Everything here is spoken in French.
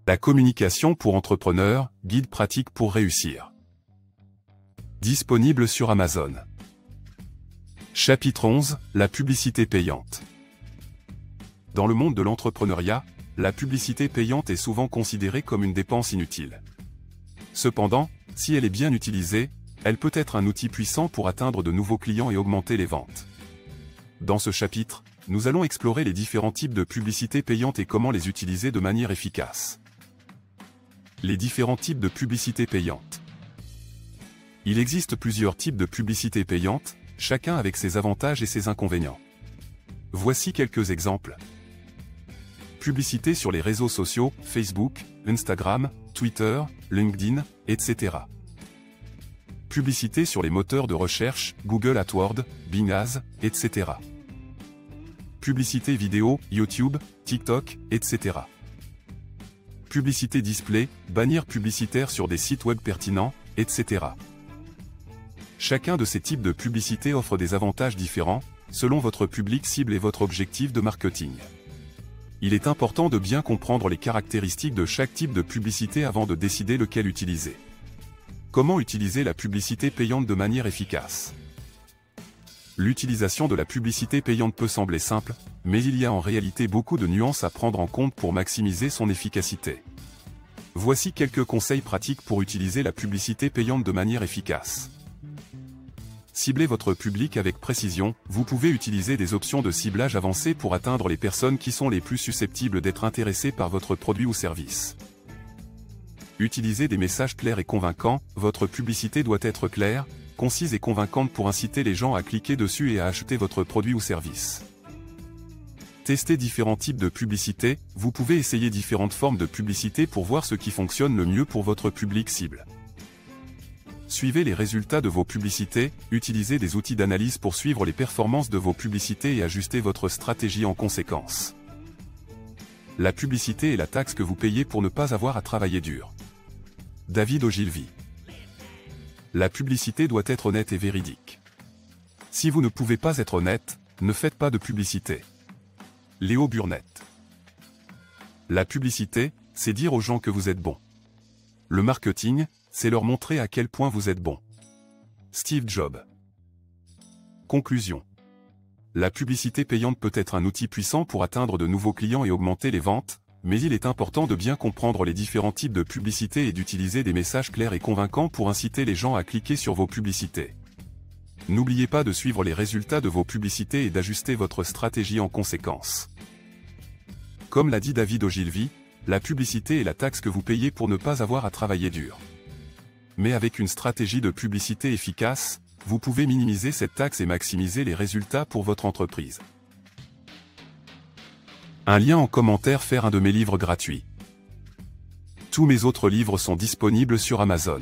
La communication pour entrepreneurs, guide pratique pour réussir. Disponible sur Amazon. Chapitre 11, la publicité payante. Dans le monde de l'entrepreneuriat, la publicité payante est souvent considérée comme une dépense inutile. Cependant, si elle est bien utilisée, elle peut être un outil puissant pour atteindre de nouveaux clients et augmenter les ventes. Dans ce chapitre, nous allons explorer les différents types de publicité payante et comment les utiliser de manière efficace. Les différents types de publicité payante. Il existe plusieurs types de publicité payante, chacun avec ses avantages et ses inconvénients. Voici quelques exemples. Publicité sur les réseaux sociaux, Facebook, Instagram, Twitter, LinkedIn, etc. Publicité sur les moteurs de recherche, Google AdWords, Bing Ads, etc. Publicité vidéo, YouTube, TikTok, etc. Publicité display, bannières publicitaires sur des sites web pertinents, etc. Chacun de ces types de publicité offre des avantages différents, selon votre public cible et votre objectif de marketing. Il est important de bien comprendre les caractéristiques de chaque type de publicité avant de décider lequel utiliser. Comment utiliser la publicité payante de manière efficace? L'utilisation de la publicité payante peut sembler simple, mais il y a en réalité beaucoup de nuances à prendre en compte pour maximiser son efficacité. Voici quelques conseils pratiques pour utiliser la publicité payante de manière efficace. Ciblez votre public avec précision, vous pouvez utiliser des options de ciblage avancées pour atteindre les personnes qui sont les plus susceptibles d'être intéressées par votre produit ou service. Utilisez des messages clairs et convaincants, votre publicité doit être claire, concise et convaincante pour inciter les gens à cliquer dessus et à acheter votre produit ou service. Testez différents types de publicité, vous pouvez essayer différentes formes de publicité pour voir ce qui fonctionne le mieux pour votre public cible. Suivez les résultats de vos publicités, utilisez des outils d'analyse pour suivre les performances de vos publicités et ajuster votre stratégie en conséquence. La publicité est la taxe que vous payez pour ne pas avoir à travailler dur. David Ogilvy. La publicité doit être honnête et véridique. Si vous ne pouvez pas être honnête, ne faites pas de publicité. Léo Burnett. La publicité, c'est dire aux gens que vous êtes bon. Le marketing, c'est leur montrer à quel point vous êtes bon. Steve Jobs. Conclusion. La publicité payante peut être un outil puissant pour atteindre de nouveaux clients et augmenter les ventes, mais il est important de bien comprendre les différents types de publicité et d'utiliser des messages clairs et convaincants pour inciter les gens à cliquer sur vos publicités. N'oubliez pas de suivre les résultats de vos publicités et d'ajuster votre stratégie en conséquence. Comme l'a dit David Ogilvy, la publicité est la taxe que vous payez pour ne pas avoir à travailler dur. Mais avec une stratégie de publicité efficace, vous pouvez minimiser cette taxe et maximiser les résultats pour votre entreprise. Un lien en commentaire vers un de mes livres gratuits. Tous mes autres livres sont disponibles sur Amazon.